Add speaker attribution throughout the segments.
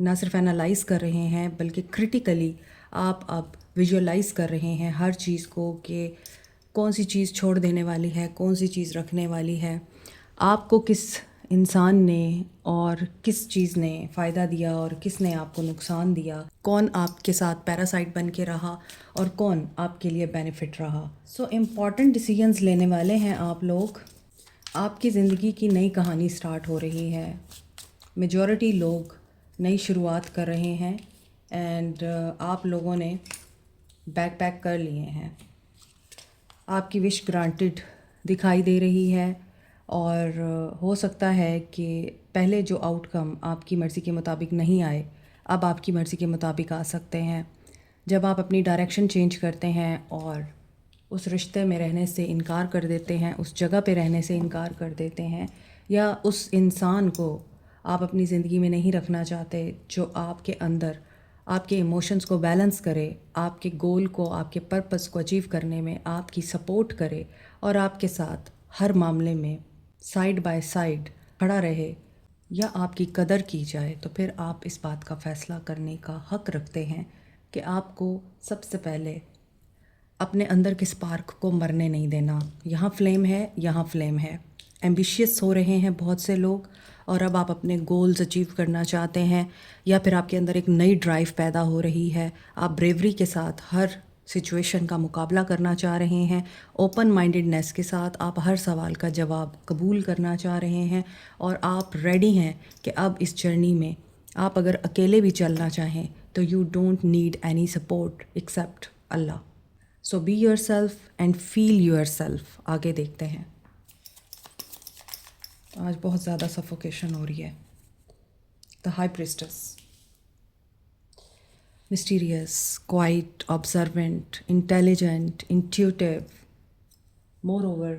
Speaker 1: نہ صرف انالائز کر رہے ہیں بلکہ کرٹیکلی آپ اب ویژولائز کر رہے ہیں ہر چیز کو کہ کون سی چیز چھوڑ دینے والی ہے، کون سی چیز رکھنے والی ہے، آپ کو کس انسان نے اور کس چیز نے فائدہ دیا اور کس نے آپ کو نقصان دیا، کون آپ کے ساتھ پیراسائٹ بن کے رہا اور کون آپ کے لیے بینیفٹ رہا۔ سو امپورٹنٹ ڈیسیجنز لینے والے ہیں آپ لوگ۔ آپ کی زندگی کی نئی کہانی سٹارٹ ہو رہی ہے۔ میجورٹی لوگ نئی شروعات کر رہے ہیں اینڈ آپ لوگوں نے بیک پیک کر لیے ہیں۔ آپ کی وش گرانٹڈ دکھائی دے رہی ہے اور ہو سکتا ہے کہ پہلے جو آؤٹ کم آپ کی مرضی کے مطابق نہیں آئے اب آپ کی مرضی کے مطابق آ سکتے ہیں۔ جب آپ اپنی ڈائریکشن چینج کرتے ہیں اور اس رشتے میں رہنے سے انکار کر دیتے ہیں، اس جگہ پہ رہنے سے انکار کر دیتے ہیں، یا اس انسان کو آپ اپنی زندگی میں نہیں رکھنا چاہتے جو آپ کے اندر آپ کے ایموشنز کو بیلنس کرے، آپ کے گول کو، آپ کے پرپس کو اچیو کرنے میں آپ کی سپورٹ کرے اور آپ کے ساتھ ہر معاملے میں سائیڈ بائی سائیڈ کھڑا رہے یا آپ کی قدر کی جائے، تو پھر آپ اس بات کا فیصلہ کرنے کا حق رکھتے ہیں کہ آپ کو سب سے پہلے اپنے اندر کے اسپارک کو مرنے نہیں دینا۔ یہاں فلیم ہے، یہاں فلیم ہے۔ ایمبیشیس ہو رہے ہیں بہت سے لوگ اور اب آپ اپنے گولز اچیو کرنا چاہتے ہیں یا پھر آپ کے اندر ایک نئی ڈرائیو پیدا ہو رہی ہے، آپ بریوری کے ساتھ ہر سچویشن کا مقابلہ کرنا چاہ رہے ہیں، اوپن مائنڈڈنیس کے ساتھ آپ ہر سوال کا جواب قبول کرنا چاہ رہے ہیں اور آپ ریڈی ہیں کہ اب اس جرنی میں آپ اگر اکیلے بھی چلنا چاہیں تو you don't need any support except اللہ۔ So be yourself and feel yourself. آگے دیکھتے ہیں۔ آج بہت زیادہ سفوکیشن ہو رہی ہے۔ The high priestess, mysterious, quiet, observant, intelligent, intuitive. Moreover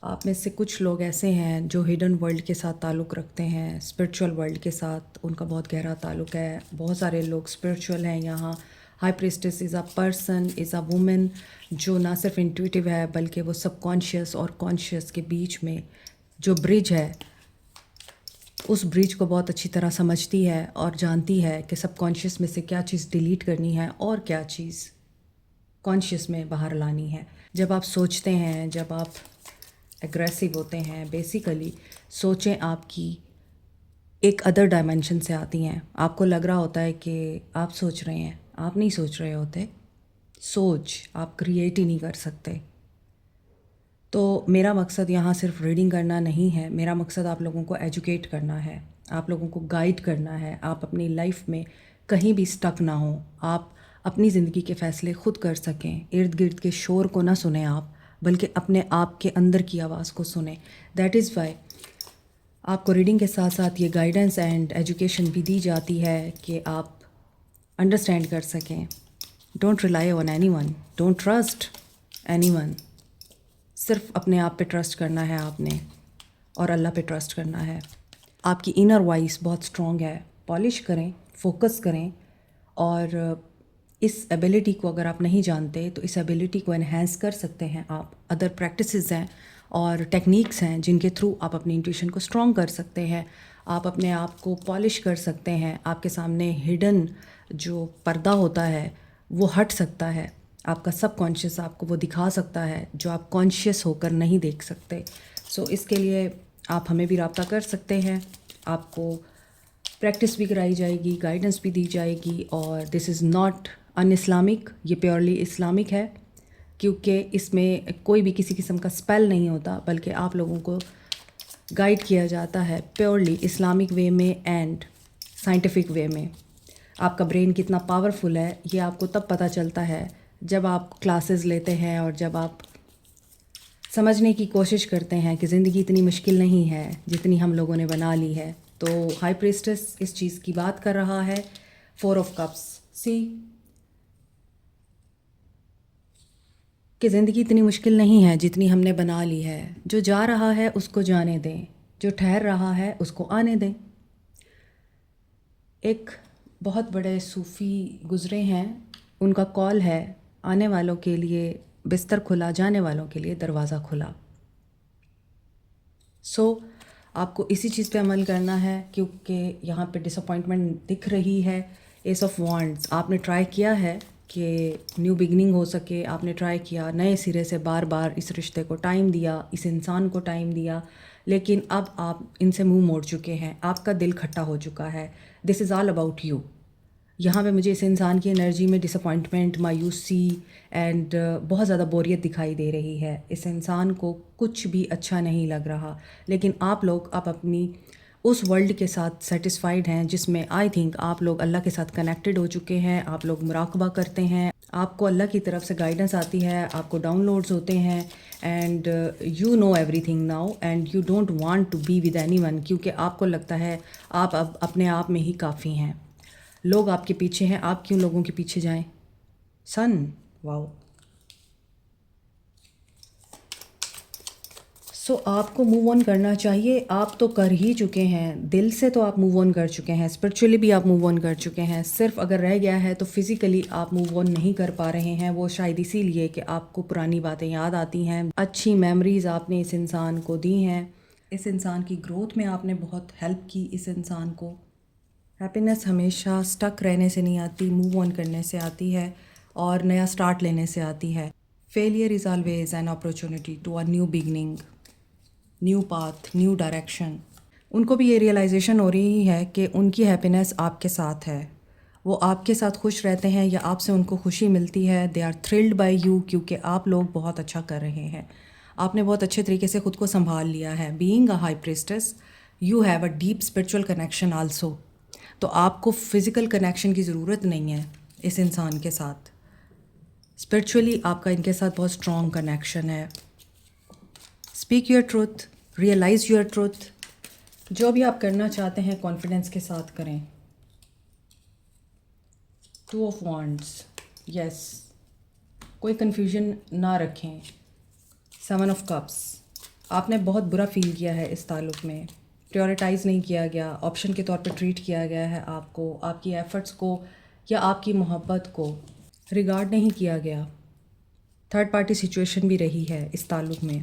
Speaker 1: آپ میں سے کچھ لوگ ایسے ہیں جو ہڈن ورلڈ کے ساتھ تعلق رکھتے ہیں، اسپرچول ورلڈ کے ساتھ ان کا بہت گہرا تعلق ہے۔ بہت سارے لوگ اسپرچول ہیں یہاں۔ High priestess is a person, is a woman جو نہ صرف انٹویٹیو ہے بلکہ وہ سب کانشیس اور کانشیس کے بیچ میں جو برج ہے اس برج کو بہت اچھی طرح سمجھتی ہے اور جانتی ہے کہ سب کانشیس میں سے کیا چیز ڈیلیٹ کرنی ہے اور کیا چیز کانشیس میں باہر لانی ہے۔ جب آپ سوچتے ہیں، جب آپ ایگریسو ہوتے ہیں، بیسیکلی سوچیں آپ کی ایک ادر ڈائمینشن سے آتی ہیں۔ آپ کو لگ رہا ہوتا ہے کہ آپ سوچ رہے ہیں، آپ نہیں سوچ رہے ہوتے۔ سوچ آپ کریٹ ہی نہیں کر سکتے۔ تو میرا مقصد یہاں صرف ریڈنگ کرنا نہیں ہے، میرا مقصد آپ لوگوں کو ایجوکیٹ کرنا ہے، آپ لوگوں کو گائیڈ کرنا ہے، آپ اپنی لائف میں کہیں بھی سٹک نہ ہوں، آپ اپنی زندگی کے فیصلے خود کر سکیں، ارد گرد کے شور کو نہ سنیں آپ، بلکہ اپنے آپ کے اندر کی آواز کو سنیں۔ دیٹ از وائی آپ کو ریڈنگ کے ساتھ ساتھ یہ گائیڈنس اینڈ ایجوکیشن بھی دی جاتی ہے کہ آپ انڈرسٹینڈ کر سکیں۔ Don't rely on any one, don't trust any one. صرف اپنے آپ پہ ٹرسٹ کرنا ہے آپ نے اور اللہ پہ ٹرسٹ کرنا ہے۔ آپ کی انر وائس بہت اسٹرانگ ہے، پالش کریں، فوکس کریں، اور اس ایبیلٹی کو اگر آپ نہیں جانتے تو اس ایبیلٹی کو انہینس کر سکتے ہیں آپ۔ ادر پریکٹسز ہیں اور ٹیکنیکس ہیں جن کے تھرو آپ اپنی انٹیویشن کو اسٹرانگ کر سکتے ہیں، آپ اپنے آپ کو پالش کر سکتے ہیں، آپ کے سامنے ہڈن جو پردہ ہوتا ہے وہ ہٹ سکتا ہے، آپ کا سب کانشیس آپ کو وہ دکھا سکتا ہے جو آپ کانشیس ہو کر نہیں دیکھ سکتے۔ سو اس کے لیے آپ ہمیں بھی رابطہ کر سکتے ہیں، آپ کو پریکٹس بھی کرائی جائے گی، گائیڈنس بھی دی جائے گی، اور دس از ناٹ ان اسلامک، یہ پیورلی اسلامک ہے، کیونکہ اس میں کوئی بھی کسی قسم کا اسپیل نہیں ہوتا، بلکہ آپ لوگوں کو گائیڈ کیا جاتا ہے پیورلی اسلامک وے میں اینڈ سائنٹیفک وے میں۔ آپ کا برین کتنا پاورفل ہے یہ آپ کو تب پتہ چلتا ہے جب آپ کلاسز لیتے ہیں اور جب آپ سمجھنے کی کوشش کرتے ہیں کہ زندگی اتنی مشکل نہیں ہے جتنی ہم لوگوں نے بنا لی ہے۔ تو ہائی پریسٹس اس چیز کی بات کر رہا ہے۔ 4 آف کپس، سی کہ زندگی اتنی مشکل نہیں ہے جتنی ہم نے بنا لی ہے، جو جا رہا ہے اس کو جانے دیں، جو ٹھہر رہا ہے اس کو آنے دیں۔ ایک بہت بڑے صوفی گزرے ہیں، ان کا کال ہے آنے والوں کے لیے بستر کھلا، جانے والوں کے لیے دروازہ کھلا۔ سو آپ کو اسی چیز پہ عمل کرنا ہے کیونکہ یہاں پہ ڈس اپوائنٹمنٹ دکھ رہی ہے. ایس آف وانڈز، آپ نے ٹرائی کیا ہے کہ نیو بگننگ ہو سکے، آپ نے ٹرائی کیا نئے سرے سے، بار بار اس رشتے کو ٹائم دیا، اس انسان کو ٹائم دیا، لیکن اب آپ ان سے منہ موڑ چکے ہیں، آپ کا دل کھٹا ہو چکا ہے. دس از آل اباؤٹ یو. یہاں پہ مجھے اس انسان کی انرجی میں ڈس اپوائنٹمنٹ، مایوسی اینڈ بہت زیادہ بوریت دکھائی دے رہی ہے. اس انسان کو کچھ بھی اچھا نہیں لگ رہا، لیکن آپ لوگ اب اپنی اس ورلڈ کے ساتھ سیٹسفائیڈ ہیں جس میں آئی تھنک آپ لوگ اللہ کے ساتھ کنیکٹڈ ہو چکے ہیں. آپ لوگ مراقبہ کرتے ہیں، آپ کو اللہ کی طرف سے گائیڈنس آتی ہے، آپ کو ڈاؤن لوڈز ہوتے ہیں، and you know everything now and you don't want to be with anyone, کیونکہ آپ کو لگتا ہے آپ اب اپنے آپ میں ہی کافی ہیں. لوگ آپ کے پیچھے ہیں، آپ کیوں لوگوں کے پیچھے جائیں؟ سن، واؤ. سو آپ کو موو آن کرنا چاہیے. آپ تو کر ہی چکے ہیں، دل سے تو آپ موو آن کر چکے ہیں، اسپرچولی بھی آپ موو آن کر چکے ہیں. صرف اگر رہ گیا ہے تو فزیکلی آپ موو آن نہیں کر پا رہے ہیں. وہ شاید اسی لیے کہ آپ کو پرانی باتیں یاد آتی ہیں، اچھی میموریز آپ نے اس انسان کو دی ہیں، اس انسان کی گروتھ میں آپ نے بہت ہیلپ کی اس انسان کو. ہیپینس ہمیشہ سٹک رہنے سے نہیں آتی، موو آن کرنے سے آتی ہے اور نیا سٹارٹ لینے سے آتی ہے. Failure is always an opportunity to a new beginning, new path, new direction. ان کو بھی یہ ریئلائزیشن ہو رہی ہے کہ ان کی ہیپینس آپ کے ساتھ ہے، وہ آپ کے ساتھ خوش رہتے ہیں یا آپ سے ان کو خوشی ملتی ہے. They are thrilled by you, کیونکہ آپ لوگ بہت اچھا کر رہے ہیں، آپ نے بہت اچھے طریقے سے خود کو سنبھال لیا ہے. Being a high priestess you have a deep spiritual connection also. تو آپ کو فزیکل کنیکشن کی ضرورت نہیں ہے اس انسان کے ساتھ. اسپرچولی آپ کا ان کے ساتھ بہت اسٹرانگ کنیکشن ہے. Speak your truth, realize your truth. جو بھی آپ کرنا چاہتے ہیں کانفیڈنس کے ساتھ کریں. 2 آف وانڈز، یس، کوئی کنفیوژن نہ رکھیں. 7 آف کپس، آپ نے بہت برا فیل کیا ہے اس تعلق میں، پریورٹائز نہیں کیا گیا، آپشن کے طور پہ ٹریٹ کیا گیا ہے آپ کو، آپ کی ایفرٹس کو یا آپ کی محبت کو ریگارڈ نہیں کیا گیا. تھرڈ پارٹی سچویشن بھی رہی ہے اس تعلق میں،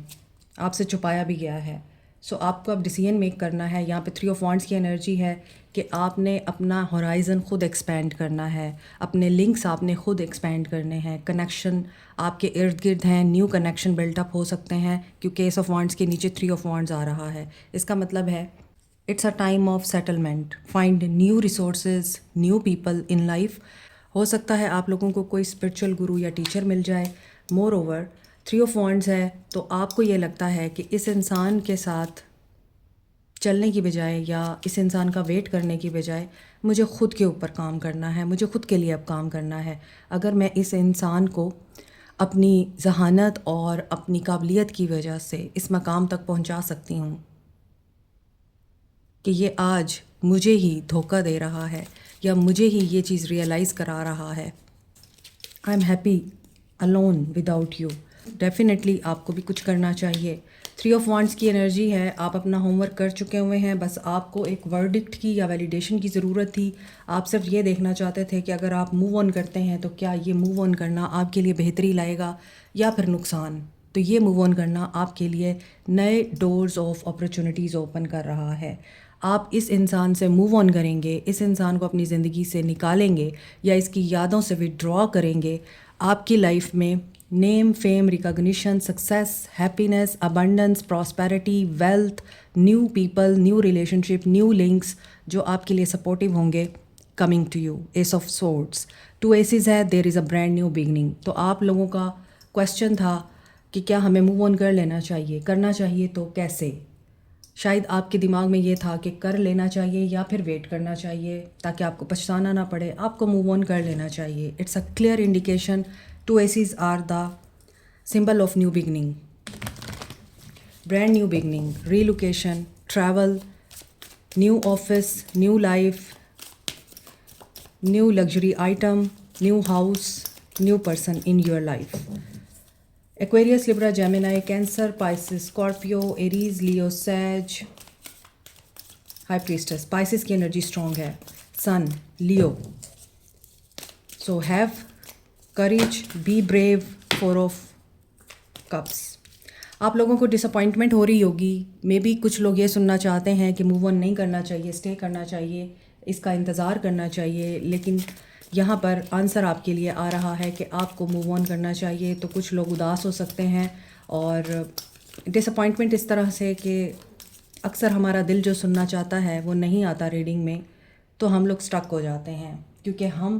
Speaker 1: آپ سے چھپایا بھی گیا ہے. سو آپ کو اب ڈیسیژن میک کرنا ہے. یہاں پہ 3 آف وانڈز کی انرجی ہے کہ آپ نے اپنا ہورائزن خود ایکسپینڈ کرنا ہے، اپنے لنکس آپ نے خود ایکسپینڈ کرنے ہیں. کنیکشن آپ کے ارد گرد ہیں، نیو کنیکشن بلٹ اپ ہو سکتے ہیں کیونکہ ایس آف وانڈز کے نیچے 3 آف وانڈز آ رہا ہے. اس کا مطلب ہے it's a time of settlement. Find new resources, new people in life. ہو سکتا ہے آپ لوگوں کو کوئی اسپرچول گرو یا ٹیچر مل جائے. مور اوور 3 آف وانڈز ہے تو آپ کو یہ لگتا ہے کہ اس انسان کے ساتھ چلنے کی بجائے یا اس انسان کا ویٹ کرنے کی بجائے مجھے خود کے اوپر کام کرنا ہے، مجھے خود کے لیے اب کام کرنا ہے. اگر میں اس انسان کو اپنی ذہانت اور اپنی قابلیت کی وجہ سے اس مقام تک پہنچا سکتی ہوں کہ یہ آج مجھے ہی دھوکہ دے رہا ہے یا مجھے ہی یہ چیز ریئلائز کرا رہا ہے، I am happy alone without you. Definitely آپ کو بھی کچھ کرنا چاہیے. 3 آف وانڈز کی انرجی ہے، آپ اپنا ہوم ورک کر چکے ہوئے ہیں، بس آپ کو ایک ورڈکٹ کی یا ویلیڈیشن کی ضرورت تھی. آپ صرف یہ دیکھنا چاہتے تھے کہ اگر آپ موو آن کرتے ہیں تو کیا یہ موو آن کرنا آپ کے لیے بہتری لائے گا یا پھر نقصان. تو یہ موو آن کرنا آپ کے لیے نئے ڈورز آف اپرچونیٹیز اوپن کر رہا ہے. آپ اس انسان سے موو آن کریں گے، اس انسان کو اپنی زندگی سے نکالیں گے یا اس کی یادوں سے وڈرا کریں گے، آپ کی لائف میں name, fame, recognition, success, happiness, abundance, prosperity, wealth, new people, new relationship, new links جو آپ کے لیے سپورٹیو ہوں گے coming to you. Ace of swords, 2 aces ہے، there is a brand new beginning. تو آپ لوگوں کا کویشچن تھا کہ کیا ہمیں موو آن کر لینا چاہیے، کرنا چاہیے تو کیسے. شاید آپ کے دماغ میں یہ تھا کہ کر لینا چاہیے یا پھر ویٹ کرنا چاہیے تاکہ آپ کو پچھتانا نہ پڑے. آپ کو موو آن کر لینا چاہیے. It's a clear indication. 2 aces are the symbol of new beginning, brand new beginning, relocation, travel, new office, new life, new luxury item, new house, new person in your life. Aquarius, Libra, Gemini, Cancer, Pisces, Scorpio, Aries, Leo, Sag, High Priestess. Pisces کی energy strong ہے. Sun, Leo. So have courage, be brave. 4 of Cups. آپ لوگوں کو ڈساپوائنٹمنٹ ہو رہی ہوگی، may be کچھ لوگ یہ سننا چاہتے ہیں کہ موو آن نہیں کرنا چاہیے، اسٹے کرنا چاہیے، اس کا انتظار کرنا چاہیے، لیکن یہاں پر آنسر آپ کے لیے آ رہا ہے کہ آپ کو موو آن کرنا چاہیے۔ تو کچھ لوگ اداس ہو سکتے ہیں اور ڈساپوائنٹمنٹ اس طرح سے کہ اکثر ہمارا دل جو سننا چاہتا ہے وہ نہیں آتا ریڈنگ میں، تو ہم لوگ اسٹک ہو جاتے ہیں، کیونکہ ہم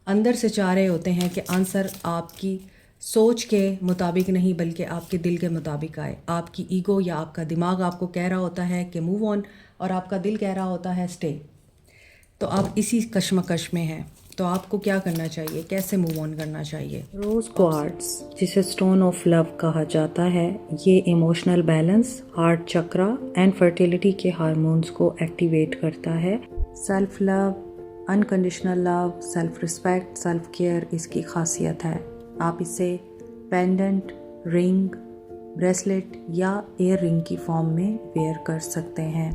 Speaker 1: اندر سے چاہ رہے ہوتے ہیں کہ آنسر آپ کی سوچ کے مطابق نہیں بلکہ آپ کے دل کے مطابق آئے۔ آپ کی ایگو یا آپ کا دماغ آپ کو کہہ رہا ہوتا ہے کہ موو آن، اور آپ کا دل کہہ رہا ہوتا ہے اسٹے۔ تو آپ اسی کشمکش میں ہیں۔ تو آپ کو کیا کرنا چاہیے، کیسے موو آن کرنا چاہیے؟ روز کوارٹز، جسے اسٹون آف لو کہا جاتا ہے، یہ emotional balance, heart Chakra and fertility کے ہارمونز کو ایکٹیویٹ کرتا ہے۔ سیلف لو، انکنڈیشنل لو، سیلف رسپیکٹ، سیلف کیئر اس کی خاصیت ہے۔ آپ اسے پینڈنٹ، رنگ، بریسلیٹ یا ایئر رنگ کی فارم میں ویئر کر سکتے ہیں۔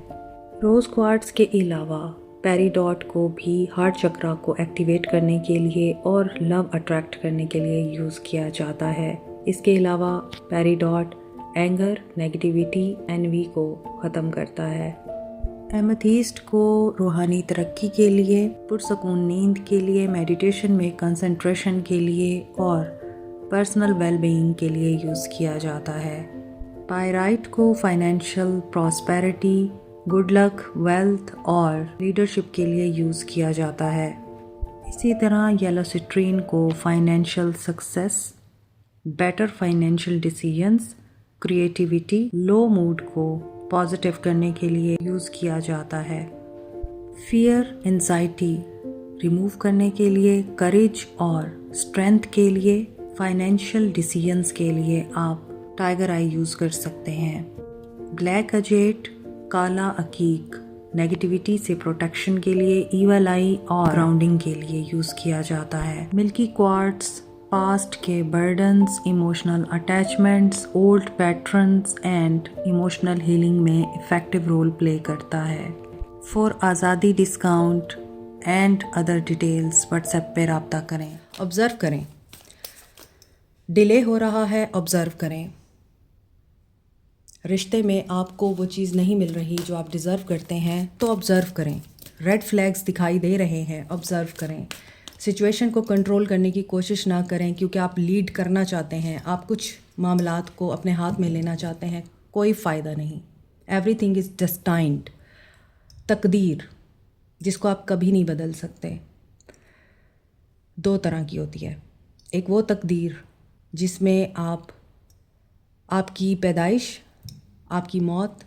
Speaker 1: روز کوارٹز کے علاوہ پیریڈاٹ کو بھی ہارٹ چکرا کو ایکٹیویٹ کرنے کے لیے اور لو اٹریکٹ کرنے کے لیے یوز کیا جاتا ہے۔ اس کے علاوہ پیریڈاٹ اینگر، نیگیٹیوٹی، انوی کو ختم کرتا ہے۔ ایمیتھسٹ کو روحانی ترقی کے لیے، پرسکون نیند کے لیے، میڈیٹیشن میں کنسنٹریشن کے لیے اور پرسنل ویل بینگ کے لیے یوز کیا جاتا ہے۔ پائرائٹ کو financial prosperity, good luck, wealth اور لیڈرشپ کے لیے یوز کیا جاتا ہے۔ اسی طرح یلو سٹرین کو financial success, better financial decisions, creativity, low mood کو پازیٹیو کرنے کے لیے یوز کیا جاتا ہے۔ فیئر، انزائٹی ریموو کرنے کے لیے، کریج اور اسٹرینتھ کے لیے، فائنینشیل ڈیسیژنز کے لیے آپ ٹائیگر آئی یوز کر سکتے ہیں۔ بلیک اجیٹ، کالا عقیق نیگیٹیوٹی سے پروٹیکشن کے لیے، ایول آئی اور گراؤنڈنگ کے لیے یوز کیا جاتا ہے۔ ملکی کوارٹز پاسٹ کے burdens, emotional attachments, old patterns and emotional healing میں افیکٹو رول پلے کرتا ہے۔ فور آزادی discount and other details WhatsApp پہ رابطہ کریں۔ آبزرو کریں، ڈیلے ہو رہا ہے، آبزرو کریں۔ رشتے میں آپ کو وہ چیز نہیں مل رہی جو آپ ڈیزرو کرتے ہیں تو آبزرو کریں۔ ریڈ فلیگز دکھائی دے رہے ہیں، آبزرو کریں۔ سچویشن کو کنٹرول کرنے کی کوشش نہ کریں، کیونکہ آپ لیڈ کرنا چاہتے ہیں، آپ کچھ معاملات کو اپنے ہاتھ میں لینا چاہتے ہیں، کوئی فائدہ نہیں۔ ایوری تھنگ از ڈیسٹائنڈ، تقدیر جس کو آپ کبھی نہیں بدل سکتے، دو طرح کی ہوتی ہے۔ ایک وہ تقدیر جس میں آپ کی پیدائش، آپ کی موت،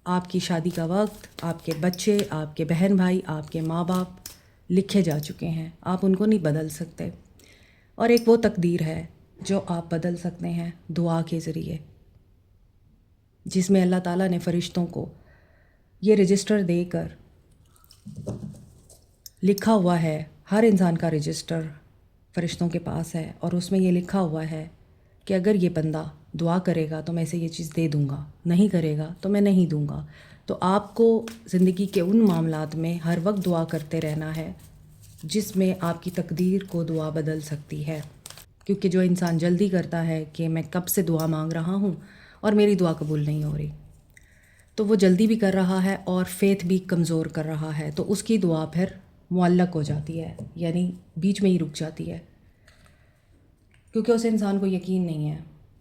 Speaker 1: آپ کی شادی کا وقت، آپ کے بچے، آپ کے بہن بھائی، آپ کے ماں باپ لکھے جا چکے ہیں، آپ ان کو نہیں بدل سکتے۔ اور ایک وہ تقدیر ہے جو آپ بدل سکتے ہیں دعا کے ذریعے، جس میں اللہ تعالیٰ نے فرشتوں کو یہ رجسٹر دے کر لکھا ہوا ہے۔ ہر انسان کا رجسٹر فرشتوں کے پاس ہے، اور اس میں یہ لکھا ہوا ہے کہ اگر یہ بندہ دعا کرے گا تو میں اسے یہ چیز دے دوں گا، نہیں کرے گا تو میں نہیں دوں گا۔ تو آپ کو زندگی کے ان معاملات میں ہر وقت دعا کرتے رہنا ہے جس میں آپ کی تقدیر کو دعا بدل سکتی ہے، کیونکہ جو انسان جلدی کرتا ہے کہ میں کب سے دعا مانگ رہا ہوں اور میری دعا قبول نہیں ہو رہی، تو وہ جلدی بھی کر رہا ہے اور فیتھ بھی کمزور کر رہا ہے، تو اس کی دعا پھر معلق ہو جاتی ہے، یعنی بیچ میں ہی رک جاتی ہے، کیونکہ اس انسان کو یقین نہیں ہے،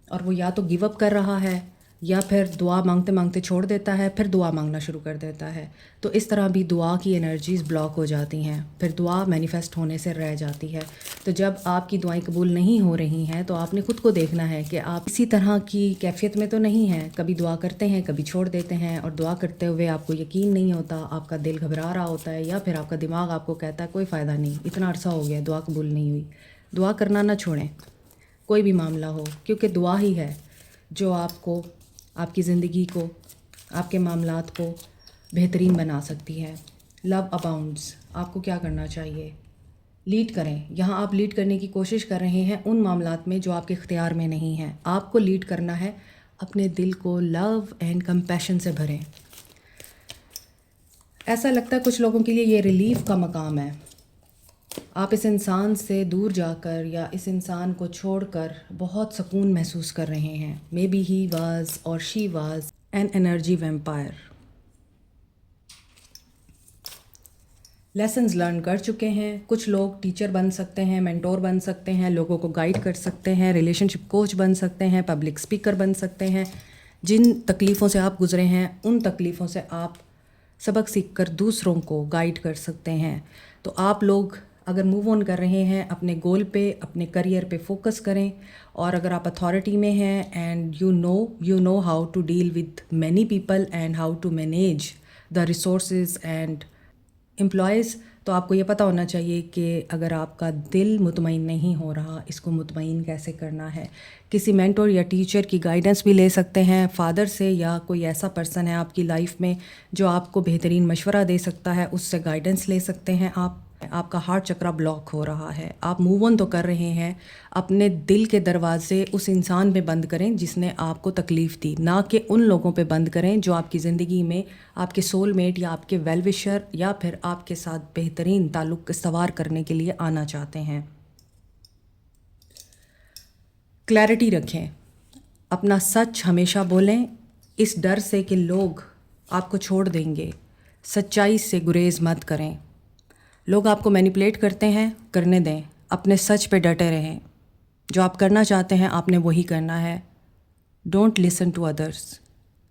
Speaker 1: اور وہ یا تو گیو اپ کر رہا ہے یا پھر دعا مانگتے مانگتے چھوڑ دیتا ہے، پھر دعا مانگنا شروع کر دیتا ہے۔ تو اس طرح بھی دعا کی انرجیز بلاک ہو جاتی ہیں، پھر دعا مینیفیسٹ ہونے سے رہ جاتی ہے۔ تو جب آپ کی دعائیں قبول نہیں ہو رہی ہیں تو آپ نے خود کو دیکھنا ہے کہ آپ اسی طرح کی کیفیت میں تو نہیں ہیں، کبھی دعا کرتے ہیں، کبھی چھوڑ دیتے ہیں، اور دعا کرتے ہوئے آپ کو یقین نہیں ہوتا، آپ کا دل گھبرا رہا ہوتا ہے، یا پھر آپ کا دماغ آپ کو کہتا ہے کوئی فائدہ نہیں، اتنا عرصہ ہو گیا دعا قبول نہیں ہوئی۔ دعا کرنا نہ چھوڑیں، کوئی بھی معاملہ ہو، کیونکہ دعا ہی ہے جو آپ کو، آپ کی زندگی کو، آپ کے معاملات کو بہترین بنا سکتی ہے۔ لو اباؤنڈز، آپ کو کیا کرنا چاہیے؟ لیڈ کریں۔ یہاں آپ لیڈ کرنے کی کوشش کر رہے ہیں ان معاملات میں جو آپ کے اختیار میں نہیں ہیں۔ آپ کو لیڈ کرنا ہے، اپنے دل کو لو اینڈ کمپیشن سے بھریں۔ ایسا لگتا ہے کچھ لوگوں کے لیے یہ ریلیف کا مقام ہے آپ اس انسان سے دور جا کر یا اس انسان کو چھوڑ کر بہت سکون محسوس کر رہے ہیں. مے بی ہی واز اور she was an energy vampire. Lessons learn کر چکے ہیں. کچھ لوگ ٹیچر بن سکتے ہیں، مینٹور بن سکتے ہیں، لوگوں کو گائیڈ کر سکتے ہیں، ریلیشن شپ کوچ بن سکتے ہیں، پبلک اسپیکر بن سکتے ہیں. جن تکلیفوں سے آپ گزرے ہیں ان تکلیفوں سے آپ سبق سیکھ کر دوسروں کو گائیڈ کر سکتے ہیں. تو آپ لوگ اگر موو آن کر رہے ہیں اپنے گول پہ، اپنے کریئر پہ فوکس کریں. اور اگر آپ اتھارٹی میں ہیں and you know how to deal with many people and how to manage the resources and employees, تو آپ کو یہ پتہ ہونا چاہیے کہ اگر آپ کا دل مطمئن نہیں ہو رہا، اس کو مطمئن کیسے کرنا ہے. کسی مینٹور یا ٹیچر کی گائیڈنس بھی لے سکتے ہیں، فادر سے، یا کوئی ایسا پرسن ہے آپ کی لائف میں جو آپ کو بہترین مشورہ دے سکتا ہے، اس سے گائیڈنس لے سکتے ہیں. آپ کا ہارٹ چکرا بلاک ہو رہا ہے، آپ موو آن تو کر رہے ہیں، اپنے دل کے دروازے اس انسان پہ بند کریں جس نے آپ کو تکلیف دی، نہ کہ ان لوگوں پہ بند کریں جو آپ کی زندگی میں آپ کے سول میٹ یا آپ کے ویل وشر یا پھر آپ کے ساتھ بہترین تعلق استوار کرنے کے لیے آنا چاہتے ہیں. کلیئرٹی رکھیں، اپنا سچ ہمیشہ بولیں، اس ڈر سے کہ لوگ آپ کو چھوڑ دیں گے. سچائی سے گریز مت کریں. لوگ آپ کو مینیپولیٹ کرتے ہیں، کرنے دیں، اپنے سچ پہ ڈٹے رہیں. جو آپ کرنا چاہتے ہیں آپ نے وہی کرنا ہے. Don't listen to others.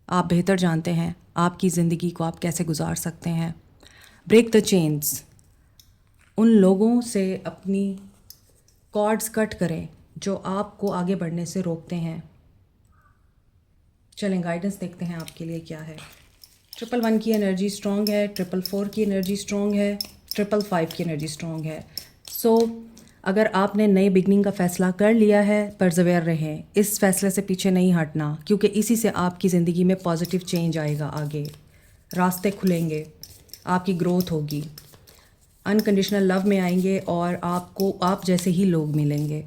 Speaker 1: آپ بہتر جانتے ہیں آپ کی زندگی کو آپ کیسے گزار سکتے ہیں. Break the chains. ان لوگوں سے اپنی کارڈز کٹ کریں جو آپ کو آگے بڑھنے سے روکتے ہیں. چلیں گائیڈنس دیکھتے ہیں آپ کے لیے کیا ہے. 111 کی انرجی اسٹرانگ ہے، 444 کی انرجی اسٹرانگ ہے، 555 کی انرجی اسٹرانگ ہے. سو اگر آپ نے نئے بگننگ کا فیصلہ کر لیا ہے، پرزویئر رہیں، اس فیصلے سے پیچھے نہیں ہٹنا، کیونکہ اسی سے آپ کی زندگی میں پازیٹیو چینج آئے گا. آگے راستے کھلیں گے، آپ کی گروتھ ہوگی، انکنڈیشنل لو میں آئیں گے اور آپ کو آپ جیسے ہی لوگ ملیں گے.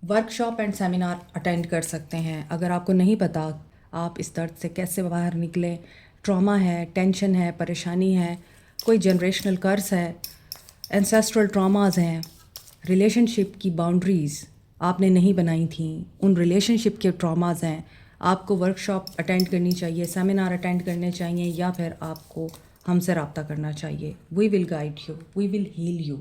Speaker 1: Work shop and seminar attend کر سکتے ہیں. اگر آپ کو نہیں پتہ آپ اس درد سے کیسے باہر نکلیں، ٹراما ہے، ٹینشن ہے، پریشانی ہے، کوئی جنریشنل قرض ہے، اینسیسٹرل ٹراماز ہیں، ریلیشن شپ کی باؤنڈریز آپ نے نہیں بنائی تھیں، ان ریلیشن شپ کے ٹراماز ہیں، آپ کو ورک شاپ اٹینڈ کرنی چاہیے، سیمینار اٹینڈ کرنے چاہیے، یا پھر آپ کو ہم سے رابطہ کرنا چاہیے. We will guide you, we will heal you.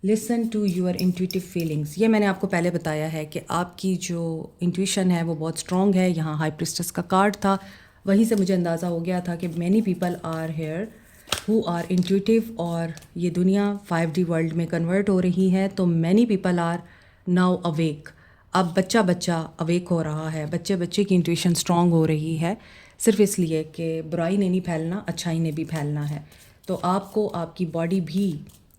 Speaker 1: Listen to your intuitive feelings. یہ میں نے آپ کو پہلے بتایا ہے کہ آپ کی جو انٹویشن ہے وہ بہت اسٹرانگ ہے. یہاں ہائی پریسٹس کا کارڈ تھا، وہیں سے مجھے اندازہ ہو گیا تھا کہ many people are here who are intuitive. اور یہ دنیا 5D ورلڈ میں کنورٹ ہو رہی ہے، تو many people are now awake. اب بچہ اویک ہو رہا ہے، بچے کی انٹویشن اسٹرانگ ہو رہی ہے، صرف اس لیے کہ برائی نے نہیں پھیلنا، اچھائی نے بھی پھیلنا ہے. تو آپ کو آپ کی باڈی بھی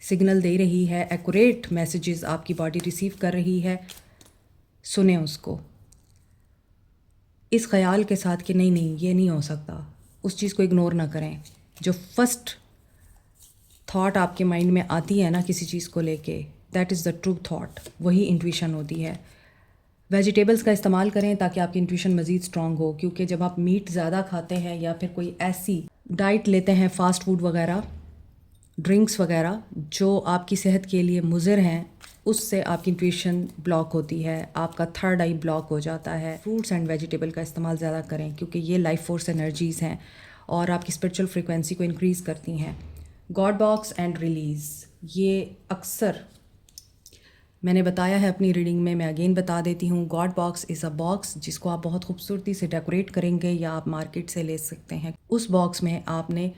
Speaker 1: سگنل دے رہی ہے، ایکوریٹ میسیجز آپ کی باڈی ریسیو کر رہی ہے. سنیں اس کو، اس خیال کے ساتھ کہ نہیں یہ نہیں ہو سکتا، اس چیز کو اگنور نہ کریں. جو فرسٹ تھاٹ آپ کے مائنڈ میں آتی ہے نا کسی چیز کو لے کے، that is the true thought, وہی انٹویشن ہوتی ہے. ویجیٹیبلس کا استعمال کریں تاکہ آپ کی انٹویشن مزید اسٹرانگ ہو، کیونکہ جب آپ میٹ زیادہ کھاتے ہیں یا پھر کوئی ایسی ڈائٹ لیتے ہیں، فاسٹ فوڈ وغیرہ، ڈرنکس وغیرہ جو آپ کی صحت کے لیے مضر ہیں، اس سے آپ کی انٹویشن بلاک ہوتی ہے، آپ کا تھرڈ آئی بلاک ہو جاتا ہے. فروٹس اینڈ ویجیٹیبل کا استعمال زیادہ کریں کیونکہ یہ لائف فورس انرجیز ہیں اور آپ کی اسپرچل فریکوینسی کو انکریز کرتی ہیں. God box and release. یہ اکثر میں نے بتایا ہے اپنی ریڈنگ میں اگین بتا دیتی ہوں. God box is a box جس کو آپ بہت خوبصورتی سے ڈیکوریٹ کریں گے یا آپ مارکیٹ سے لے سکتے ہیں. اس باکس میں آپ نے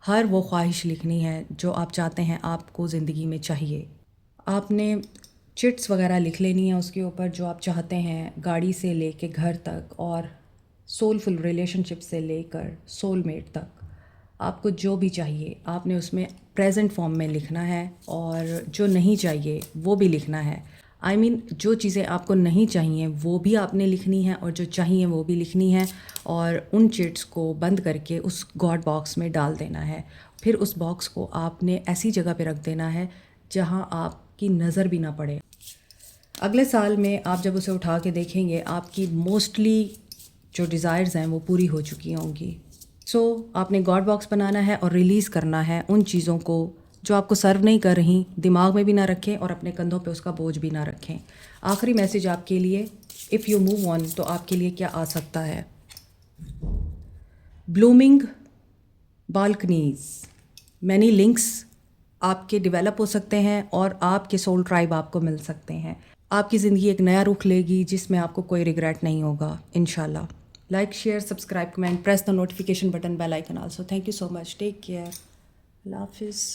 Speaker 1: ہر وہ خواہش لکھنی ہے جو آپ چاہتے ہیں آپ کو زندگی میں چاہیے. آپ نے چٹس وغیرہ لکھ لینی ہے اس کے اوپر جو آپ چاہتے ہیں، گاڑی سے لے کے گھر تک اور سولفل ریلیشن شپ سے لے کر سول میٹ تک. آپ کو جو بھی چاہیے آپ نے اس میں پریزنٹ فارم میں لکھنا ہے، اور جو نہیں چاہیے وہ بھی لکھنا ہے. جو چیزیں آپ کو نہیں چاہیے وہ بھی آپ نے لکھنی ہے اور جو چاہیے وہ بھی لکھنی ہے، اور ان چٹس کو بند کر کے اس گاڈ باکس میں ڈال دینا ہے. پھر اس باکس کو آپ نے ایسی جگہ پہ رکھ دینا ہے جہاں آپ کی نظر بھی نہ پڑے. اگلے سال میں آپ جب اسے اٹھا کے دیکھیں گے آپ کی موسٹلی جو ڈیزائرز ہیں وہ پوری ہو چکی ہوں گی. سو آپ نے گاڈ باکس بنانا ہے اور ریلیز کرنا ہے ان چیزوں کو جو آپ کو سرو نہیں کر رہی دماغ میں بھی نہ رکھیں اور اپنے کندھوں پہ اس کا بوجھ بھی نہ رکھیں. آخری میسیج آپ کے لیے، اف یو موو آن، تو آپ کے لیے کیا آ سکتا ہے؟ بلومنگ بالکنیز، مینی لنکس آپ کے ڈیولپ ہو سکتے ہیں اور آپ کے سول ٹرائب آپ کو مل سکتے ہیں. آپ کی زندگی ایک نیا رخ لے گی جس میں آپ کو کوئی ریگریٹ نہیں ہوگا انشاءاللہ. Like, share, subscribe, comment, press the notification button, bell icon also. Thank you so much. Take care. اللہ حافظ.